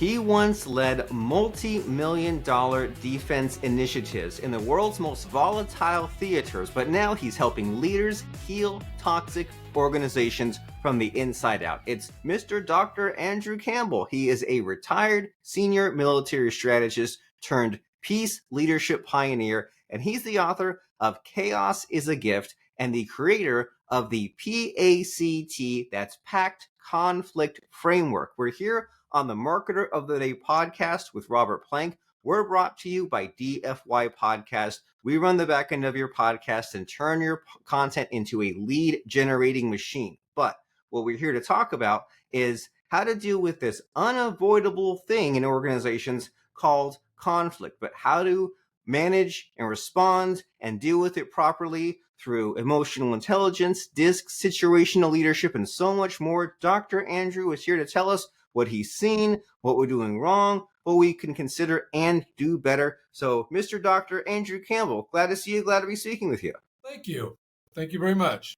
He once led multi-million-dollar defense initiatives in the world's most volatile theaters, but now he's helping leaders heal toxic organizations from the inside out. It's Mr. Dr. Andrew Campbell. He is a retired senior military strategist turned peace leadership pioneer, and he's the author of Chaos is a Gift and the creator of the PACT, that's PACT Conflict Framework. We're here on the Marketer of the Day podcast with Robert Plank. We're brought to you by DFY Podcast. We run the back end of your podcast and turn your content into a lead generating machine. But what we're here to talk about is how to deal with this unavoidable thing in organizations called conflict, but how to manage and respond and deal with it properly through emotional intelligence, DISC, situational leadership, and so much more. Dr. Andrew is here to tell us what he's seen, what we're doing wrong, what we can consider and do better. So, Mr. Dr. Andrew Campbell, glad to see you, glad to be speaking with you. Thank you. Thank you very much.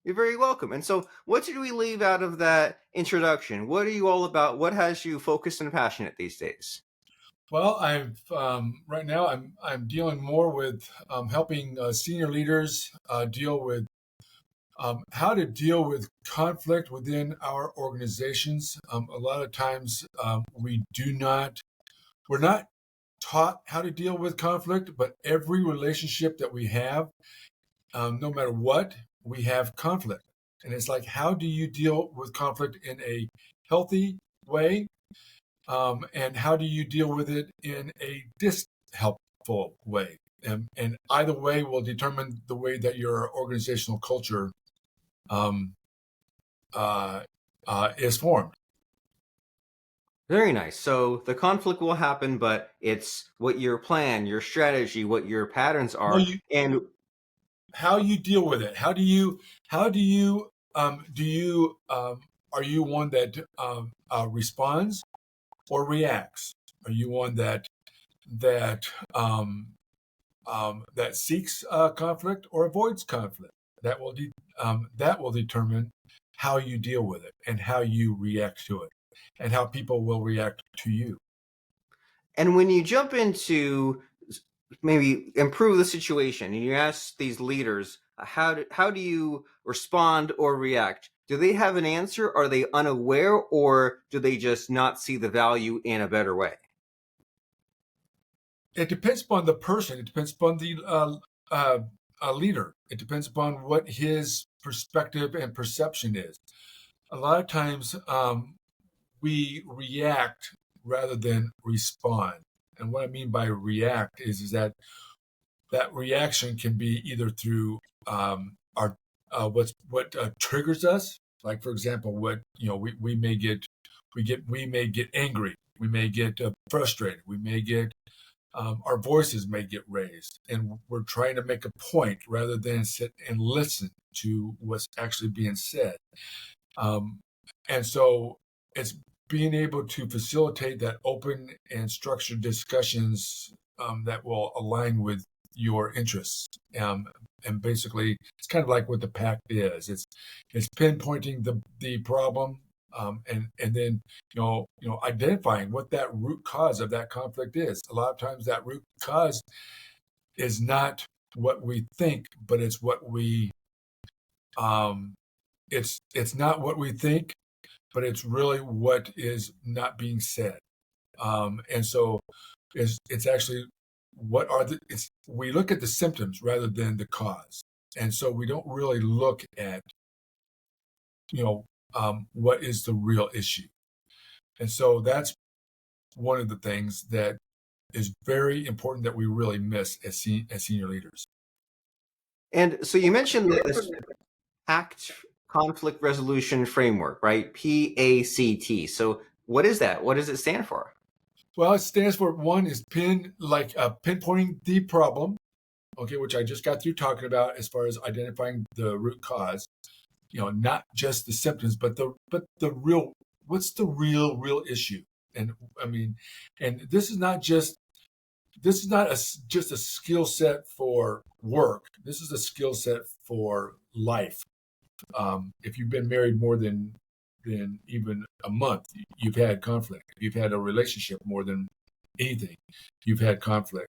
You're very welcome. And so, what did we leave out of that introduction? What are you all about? What has you focused and passionate these days? Well, right now I'm dealing more with helping senior leaders deal with how to deal with conflict within our organizations. A lot of times we're not taught how to deal with conflict, but every relationship that we have, no matter what, we have conflict. And it's like, how do you deal with conflict in a healthy way? And how do you deal with it in a dishelpful way? And either way will determine the way that your organizational culture is formed. Very nice. So the conflict will happen, but it's what your plan, your strategy, what your patterns are, and how you deal with it. Are you one that responds or reacts? Are you one that seeks conflict or avoids conflict? That will determine how you deal with it and how you react to it, and how people will react to you. And when you jump into maybe improve the situation and you ask these leaders, how do you respond or react? Do they have an answer? Are they unaware, or do they just not see the value in a better way? It depends upon the person. It depends upon the leader. It depends upon what his perspective and perception is. A lot of times we react rather than respond. And what I mean by react is that reaction can be either through what triggers us. Like, for example, we may get angry, we may get frustrated, we may get our voices may get raised, and we're trying to make a point rather than sit and listen to what's actually being said. And so it's being able to facilitate that open and structured discussions that will align with your interests. And basically, it's kind of like what the PACT is. It's pinpointing the problem, and then identifying what that root cause of that conflict is. A lot of times, that root cause is not what we think, but it's what we it's not what we think, but it's really what is not being said. And so it's actually we look at the symptoms rather than the cause. And so we don't really look at, what is the real issue. And so that's one of the things that is very important that we really miss as senior leaders. And so you mentioned this PACT Conflict Resolution Framework, right? PACT. So what is that? What does it stand for? Well, it stands for, one is pinpointing the problem, okay, which I just got through talking about as far as identifying the root cause. Not just the symptoms, but the real, what's the real issue? And I mean, and this is not just a skill set for work. This is a skill set for life. If you've been married more than than even a month, you've had conflict. If you've had a relationship more than anything, you've had conflict.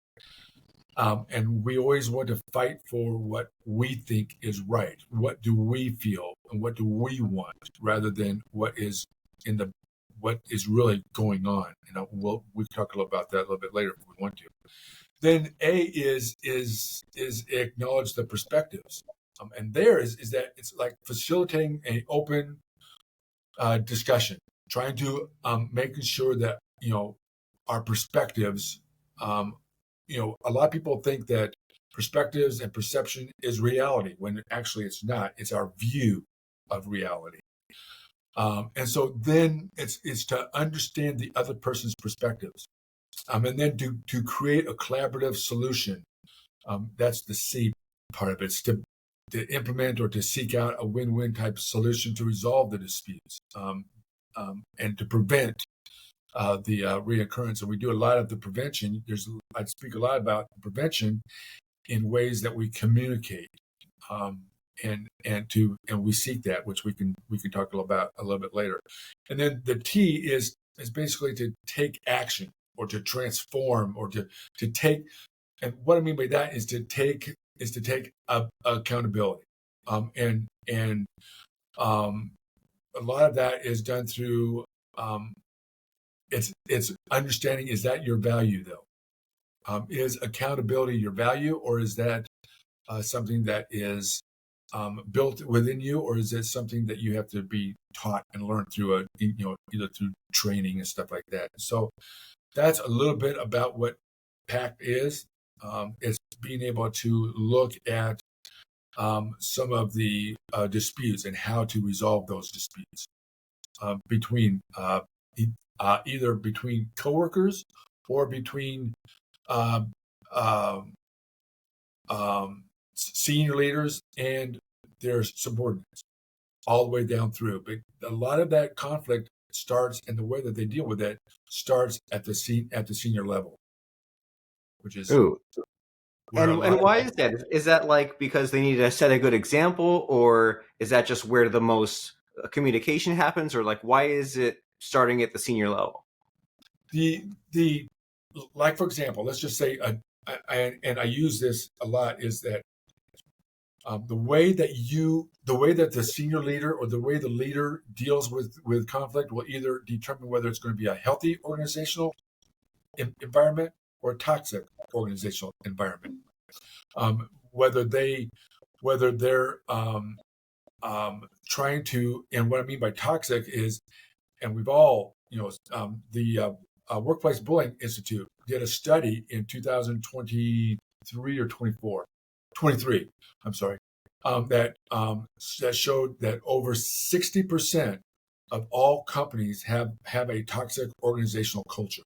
And we always want to fight for what we think is right. What do we feel and what do we want, rather than what is really going on. We can talk a little about that a little bit later if we want to. Then A is acknowledge the perspectives, and there is that it's like facilitating an open discussion, trying to making sure that our perspectives. A lot of people think that perspectives and perception is reality, when actually it's not. It's our view of reality. And so then it's to understand the other person's perspectives, and then to create a collaborative solution. That's the C part of it. It's to implement or to seek out a win-win type solution to resolve the disputes, and to prevent the reoccurrence. And we do a lot of the prevention. I speak a lot about prevention in ways that we communicate, and we seek that, which we can talk about a little bit later. And then the T is basically to take action, or to transform, or to take. And what I mean by that is to take accountability, and a lot of that is done through it's understanding, is that your value though? Is accountability your value, or is that something that is built within you, or is it something that you have to be taught and learn through either through training and stuff like that? So that's a little bit about what PACT is. It's being able to look at some of the disputes and how to resolve those disputes between either between coworkers or between senior leaders and their subordinates, all the way down through. But a lot of that conflict starts, and the way that they deal with it starts at the senior level, which is Ooh. where And why is that? Is that like because they need to set a good example, or is that just where the most communication happens, or like why is it starting at the senior level? The like, for example, let's just say, and I use this a lot, is that the way that the senior leader or the way the leader deals with conflict will either determine whether it's going to be a healthy organizational environment or a toxic organizational environment. Whether they're trying to, and what I mean by toxic is, and we've all, the Workplace Bullying Institute did a study in 2023 or 23, I'm sorry, that showed that over 60% of all companies have a toxic organizational culture.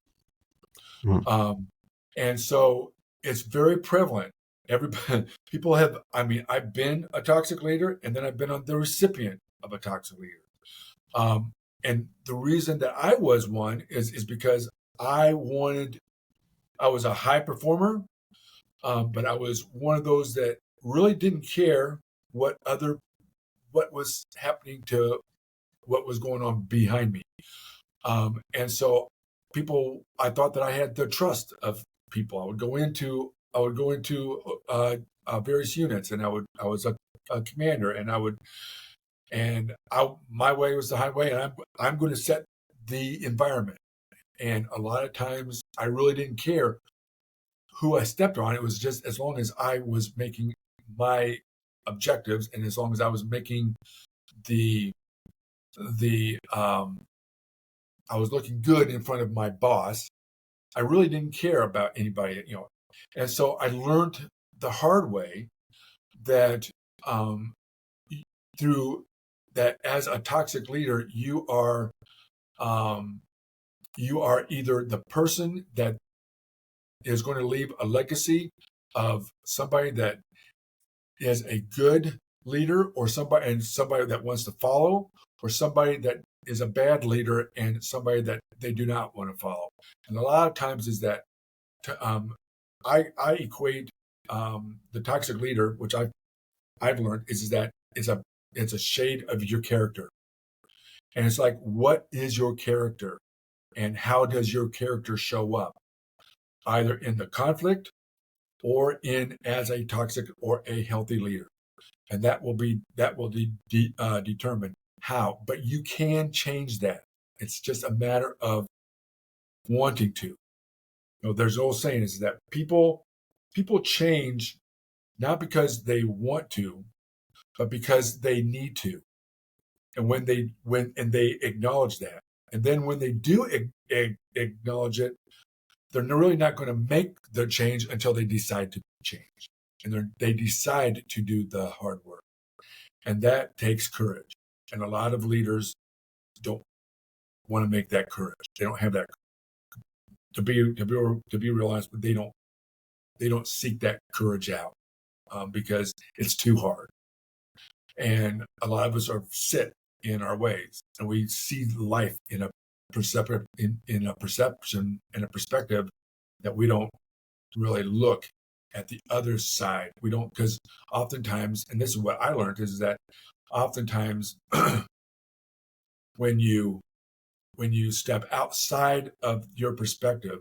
And so it's very prevalent. People have, I've been a toxic leader, and then I've been on the recipient of a toxic leader. And the reason that I was one is because I was a high performer, but I was one of those that really didn't care what was happening to what was going on behind me. And so I thought that I had the trust of people. I would go into various units, and I was a commander, and my way was the highway, and I'm going to set the environment. And a lot of times I really didn't care who I stepped on. It was just as long as I was making my objectives, and as long as I was making the I was looking good in front of my boss, I really didn't care about anybody, And so I learned the hard way that through that, as a toxic leader, you are either the person that is going to leave a legacy of somebody that is a good leader, or somebody that wants to follow, or somebody that is a bad leader and somebody that they do not want to follow. And a lot of times is that I equate the toxic leader, which I've learned, is that it's a shade of your character. And it's like, what is your character? And how does your character show up? Either in the conflict or in as a toxic or a healthy leader. And that will determine how. But you can change that. It's just a matter of wanting to. There's an old saying is that people change not because they want to, but because they need to. And when they acknowledge that, and then when they do acknowledge it, they're really not going to make the change until they decide to change, and they decide to do the hard work, and that takes courage. And a lot of leaders don't want to make that courage. They don't have that to be realized, but they don't seek that courage out because it's too hard. And a lot of us are set in our ways, and we see life in a perception and a perspective that we don't really look at the other side. We don't, because oftentimes, and this is what I learned, is that oftentimes when you step outside of your perspective,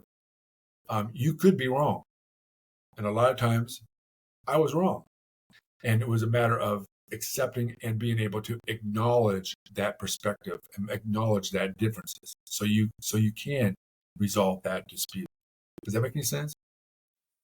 you could be wrong. And a lot of times I was wrong. And it was a matter of accepting and being able to acknowledge that perspective and acknowledge that differences. So you can resolve that dispute. Does that make any sense?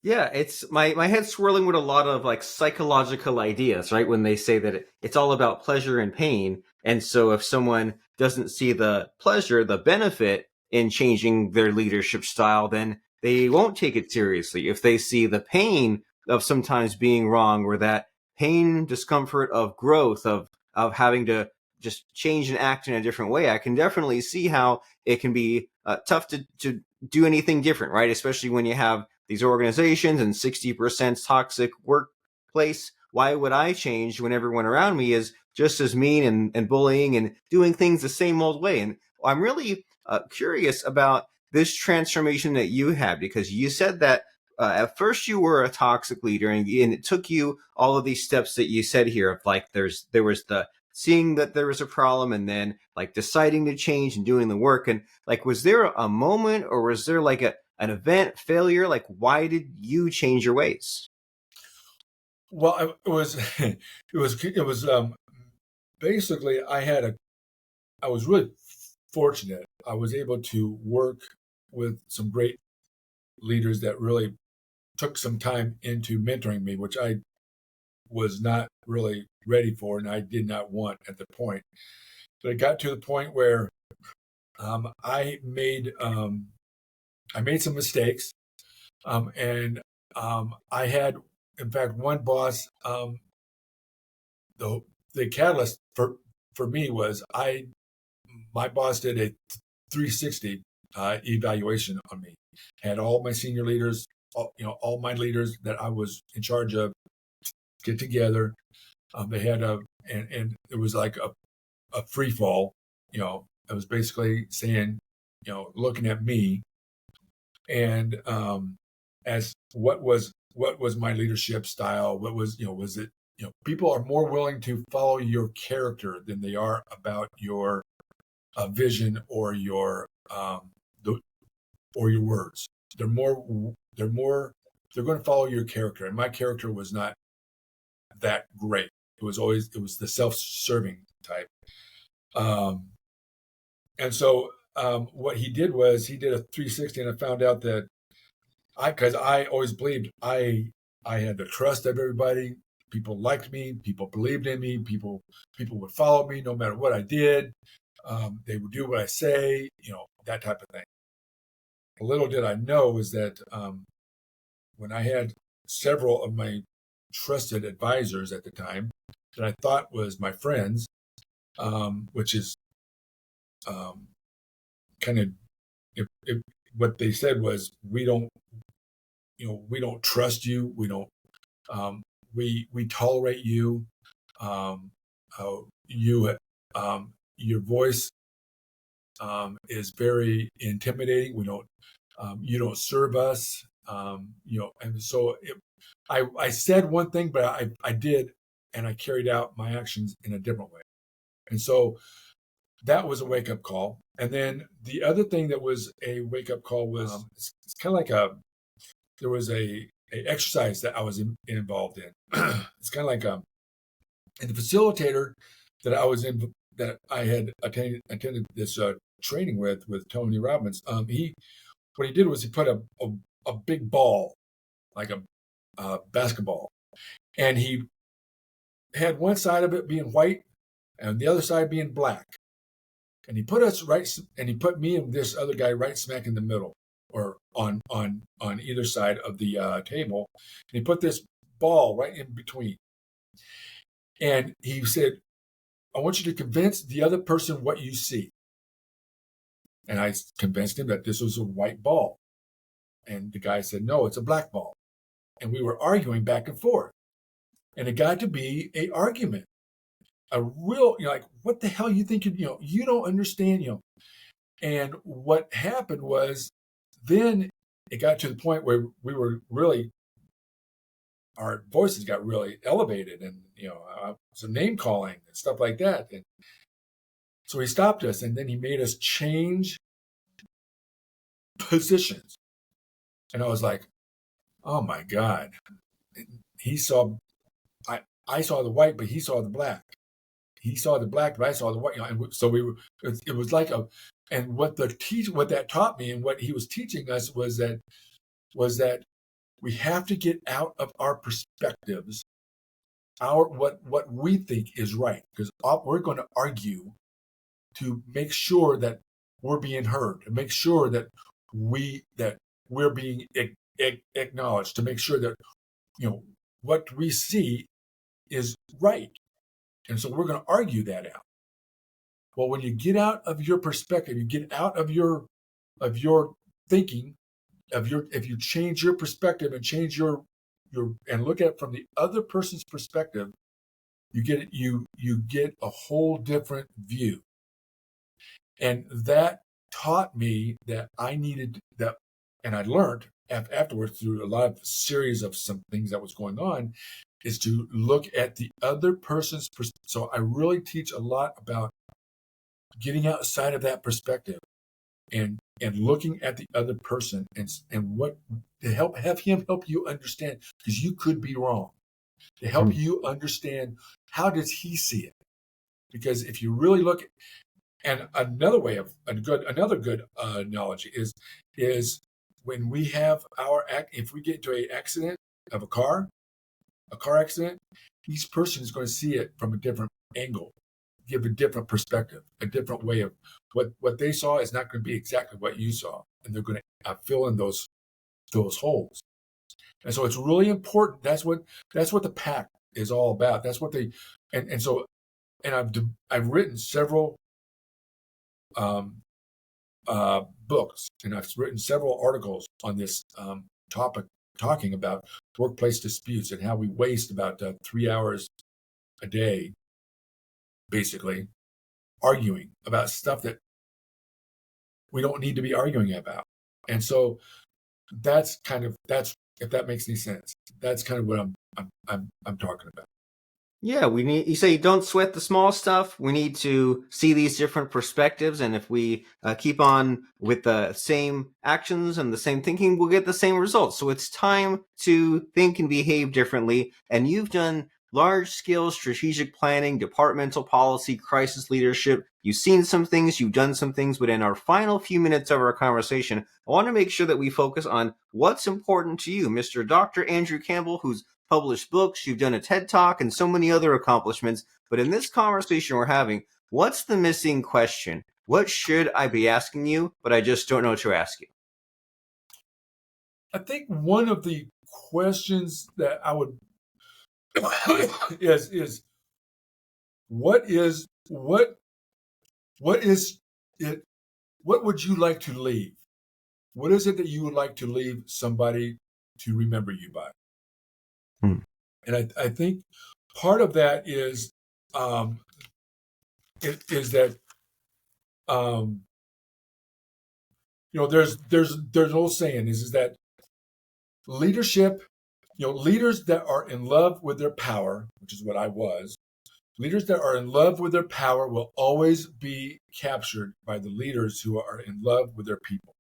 Yeah, it's my head's swirling with a lot of like psychological ideas, right? When they say that it's all about pleasure and pain. And so if someone doesn't see the pleasure, the benefit in changing their leadership style, then they won't take it seriously. If they see the pain of sometimes being wrong, or that pain, discomfort of growth, of having to just change and act in a different way, I can definitely see how it can be tough to do anything different, right? Especially when you have these organizations and 60% toxic workplace. Why would I change when everyone around me is just as mean and bullying and doing things the same old way? And I'm really curious about this transformation that you had, because you said that at first you were a toxic leader, and it took you all of these steps that you said here of like there was the seeing that there was a problem, and then like deciding to change and doing the work. And like, was there a moment, or was there like an event, failure? Like, why did you change your ways? Well, it was basically I was really fortunate. I was able to work with some great leaders that really took some time into mentoring me, which I was not really ready for and I did not want at the point. But it got to the point where um, I made um, I made some mistakes, and I had, in fact, one boss. The catalyst for me was my boss did a 360 evaluation on me. Had all my senior leaders, all my leaders that I was in charge of, get together. They had and it was like a free fall. It was basically saying, looking at me and as what was my leadership style? What was it? People are more willing to follow your character than they are about your vision or or your words. They're going to follow your character, and my character was not that great. It was the self-serving type. Um, and so what he did was he did a 360, and I found out that because I always believed I had the trust of everybody. People liked me. People believed in me. People would follow me no matter what I did. They would do what I say. That type of thing. Little did I know is that when I had several of my trusted advisors at the time that I thought was my friends, which is kind of what they said was we don't trust you. We don't we tolerate you. Um, you your voice is very intimidating. We don't you don't serve us. And so I said one thing, but I did, and I carried out my actions in a different way. And so that was a wake up call. And then the other thing that was a wake up call was it's kind of like there was a exercise that I was involved in. It's kind of like and the facilitator that I was in, that I had attended this training with Tony Robbins. What he did was he put a big ball, like a basketball, and he had one side of it being white and the other side being black. And he put us right, and he put me and this other guy right smack in the middle, or on either side of the table. And he put this ball right in between. And he said, I want you to convince the other person what you see. And I convinced him that this was a white ball. And the guy said, no, it's a black ball. And we were arguing back and forth. And it got to be an argument. A real, like, what the hell you think, you don't understand, And what happened was, then it got to the point where we were really, our voices got really elevated, and, some name calling and stuff like that. And so he stopped us, and then he made us change positions. And I was like, oh my God. He saw, I saw the white, but he saw the black. He saw the black, but I saw the white. And so it was like and what that taught me, and what he was teaching us was that we have to get out of our perspectives, what we think is right, because we're going to argue to make sure that we're being heard, to make sure that we're being acknowledged, to make sure that what we see is right. And so we're going to argue that out. Well, when you get out of your perspective, you get out of your thinking, if you change your perspective and change your and look at it from the other person's perspective, you get a whole different view. And that taught me that I needed that, and I learned afterwards through a lot of series of some things that was going on, is to look at the other person's perspective. So I really teach a lot about getting outside of that perspective and looking at the other person, and what to have him help you understand, because you could be wrong, to help you understand how does he see it. Because if you really look at, and another good analogy is when we have if we get into an accident of a car accident, each person is going to see it from a different angle, give a different perspective, a different way of what they saw is not going to be exactly what you saw, and they're going to fill in those holes. And so it's really important. That's what the PACT is all about. That's what they I've written several books, and I've written several articles on this topic, talking about workplace disputes and how we waste about 3 hours a day, basically, arguing about stuff that we don't need to be arguing about. And so that's if that makes any sense, that's kind of what I'm talking about. Yeah, you say don't sweat the small stuff. We need to see these different perspectives. And if we keep on with the same actions and the same thinking, we'll get the same results. So it's time to think and behave differently. And you've done large-scale strategic planning, departmental policy, crisis leadership. You've seen some things, you've done some things, but in our final few minutes of our conversation, I want to make sure that we focus on what's important to you, Mr. Dr. Andrew Campbell, who's published books, you've done a TED Talk, and so many other accomplishments. But in this conversation we're having, what's the missing question? What should I be asking you, but I just don't know what to ask you? I think one of the questions that I would is what would you like to leave? What is it that you would like to leave somebody to remember you by? And I think part of that is that there's an old saying is that leadership, leaders that are in love with their power, which is what I was, Leaders that are in love with their power will always be captured by the leaders who are in love with their people.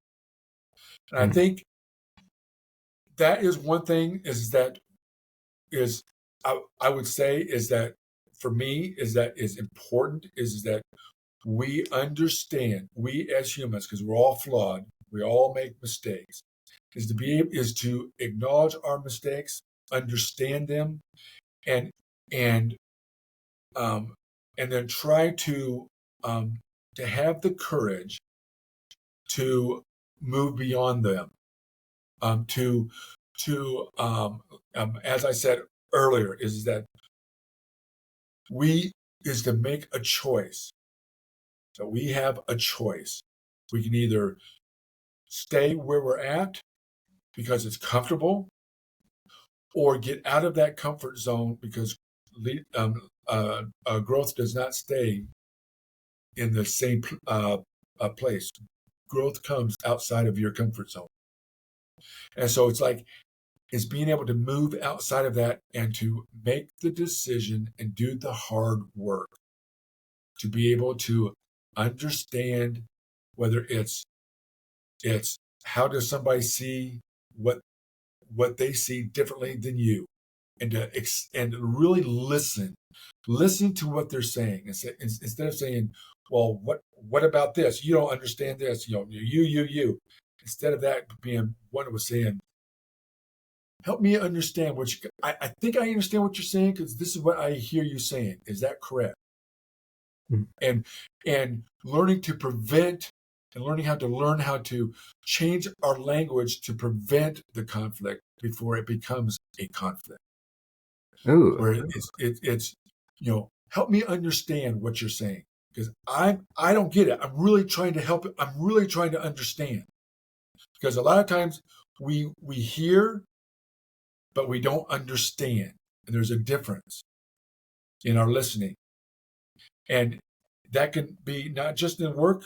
And I Mm. think that is one thing is that is I would say is that for me is that is important is that we understand, we as humans, because we're all flawed, we all make mistakes, is to acknowledge our mistakes, understand them, and and um, and then try to have the courage to move beyond them, to as I said earlier, is that we is to make a choice. So we have a choice. We can either stay where we're at because it's comfortable, or get out of that comfort zone because growth does not stay in the same place. Growth comes outside of your comfort zone. And so it's being able to move outside of that and to make the decision and do the hard work to be able to understand whether it's how does somebody see what they see differently than you, and and really listen to what they're saying, and instead of saying, well, what about this, you don't understand this, you, instead of that being one was saying, help me understand what I think I understand what you're saying because this is what I hear you saying, is that correct? Mm. And learning to prevent and learn how to change our language to prevent the conflict before it becomes a conflict, Ooh. where it's help me understand what you're saying because I don't get it. I'm really trying to help. I'm really trying to understand, because a lot of times we hear but we don't understand, and there's a difference in our listening, and that can be not just in work,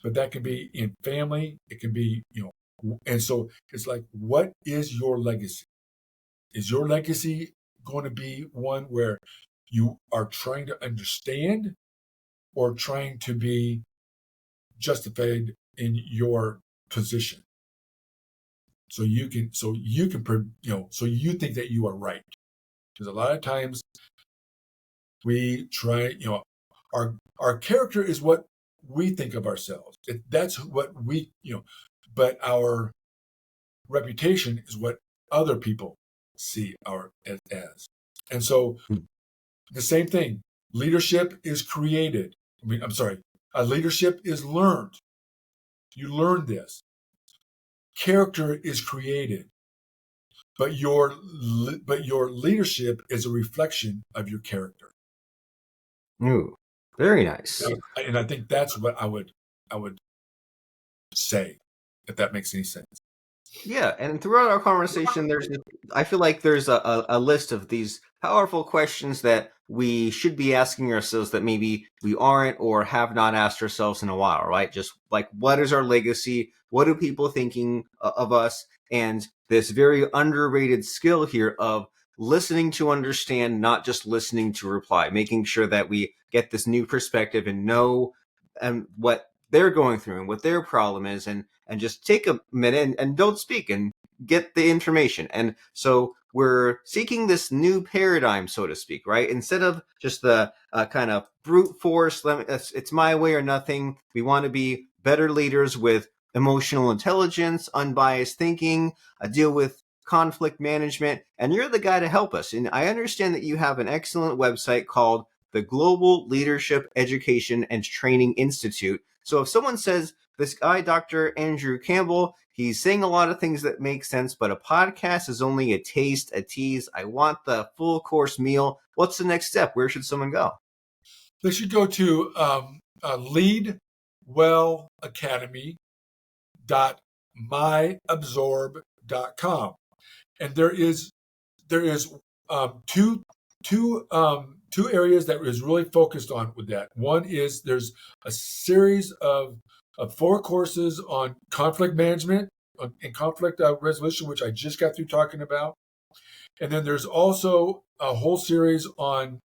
but that can be in family. It can be, and so it's like, what is your legacy? Is your legacy going to be one where you are trying to understand or trying to be justified in your position? So so you think that you are right. Because a lot of times we try, our character is what we think of ourselves. That's what but our reputation is what other people see as. And so Mm. the same thing, leadership is created. I'm sorry, leadership is learned. You learn this. Character is created, but your leadership is a reflection of your character. Ooh. Very nice. And I think that's what I would say, if that makes any sense. Yeah, and throughout our conversation, I feel like there's a list of these powerful questions that we should be asking ourselves that maybe we aren't or have not asked ourselves in a while, right? Just like, what is our legacy? What are people thinking of us? And this very underrated skill here of listening to understand, not just listening to reply, making sure that we get this new perspective and know what they're going through and what their problem is, and just take a minute and don't speak and get the information. And so we're seeking this new paradigm, so to speak, right? Instead of just the kind of brute force, it's my way or nothing. We want to be better leaders with emotional intelligence, unbiased thinking, deal with conflict management, and you're the guy to help us. And I understand that you have an excellent website called the Global Leadership Education and Training Institute. So if someone says, this guy, Dr. Andrew Campbell, he's saying a lot of things that make sense, but a podcast is only a taste, a tease. I want the full course meal. What's the next step? Where should someone go? They should go to leadwellacademy.myabsorb.com, and there is two areas that is really focused on with that. One is there's a series of 4 courses on conflict management and conflict resolution, which I just got through talking about. And then there's also a whole series on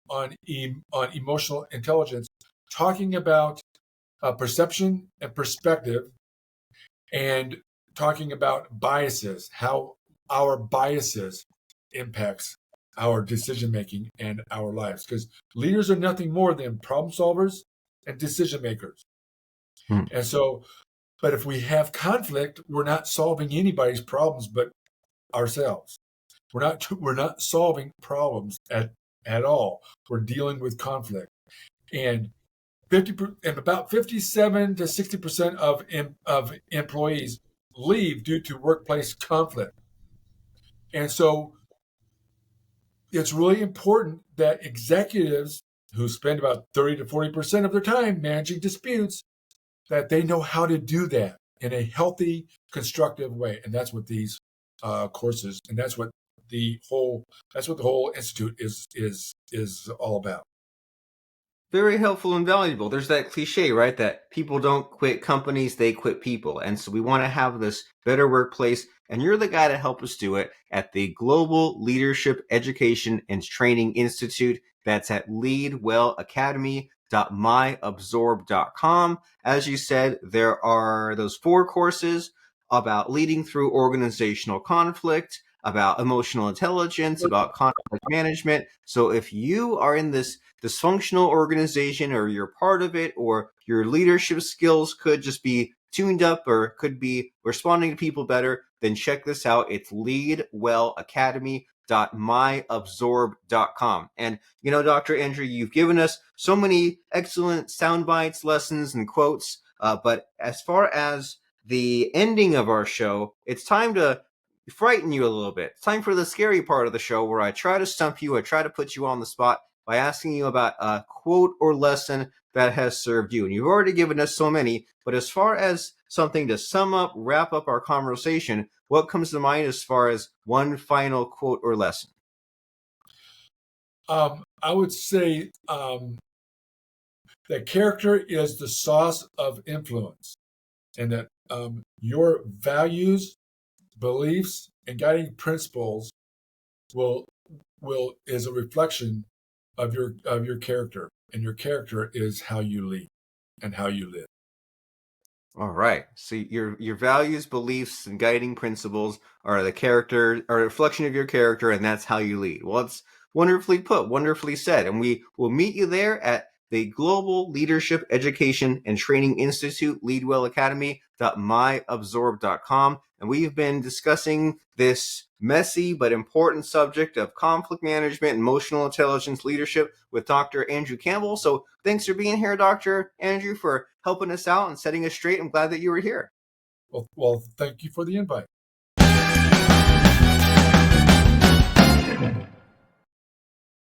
emotional intelligence, talking about perception and perspective, and talking about biases, how our biases impacts our decision making and our lives. Because leaders are nothing more than problem solvers and decision makers. Hmm. And so, but if we have conflict, we're not solving anybody's problems but ourselves. We're not solving problems at all. We're dealing with conflict. And 50 and about 57 to 60% of employees leave due to workplace conflict. And so it's really important that executives who spend about 30 to 40% of their time managing disputes, that they know how to do that in a healthy, constructive way. And that's what these courses, and that's what the whole institute is all about. Very helpful and valuable. There's that cliche, right? That people don't quit companies, they quit people. And so we want to have this better workplace. And you're the guy to help us do it at the Global Leadership Education and Training Institute. That's at leadwellacademy.myabsorb.com. As you said, there are those 4 courses about leading through organizational conflict, about emotional intelligence, about conflict management. So if you are in this dysfunctional organization, or you're part of it, or your leadership skills could just be tuned up or could be responding to people better, then check this out. It's leadwellacademy.myabsorb.com. And Dr. Andrew, you've given us so many excellent sound bites, lessons, and quotes. But as far as the ending of our show, it's time to frighten you a little bit. It's time for the scary part of the show, where I try to stump you, I try to put you on the spot by asking you about a quote or lesson that has served you. And you've already given us so many, but as far as something to sum up, wrap up our conversation, what comes to mind as far as one final quote or lesson? I would say that character is the sauce of influence, and that your values, beliefs, and guiding principles will is a reflection of your character, and your character is how you lead and how you live. All right. So your values, beliefs, and guiding principles are the character, are a reflection of your character, and that's how you lead. Well, it's wonderfully put, wonderfully said. And we will meet you there at the Global Leadership Education and Training Institute, leadwellacademy.myabsorb.com. And we've been discussing this messy but important subject of conflict management, emotional intelligence, leadership with Dr. Andrew Campbell. So thanks for being here, Dr. Andrew, for helping us out and setting us straight. I'm glad that you were here. Well, thank you for the invite.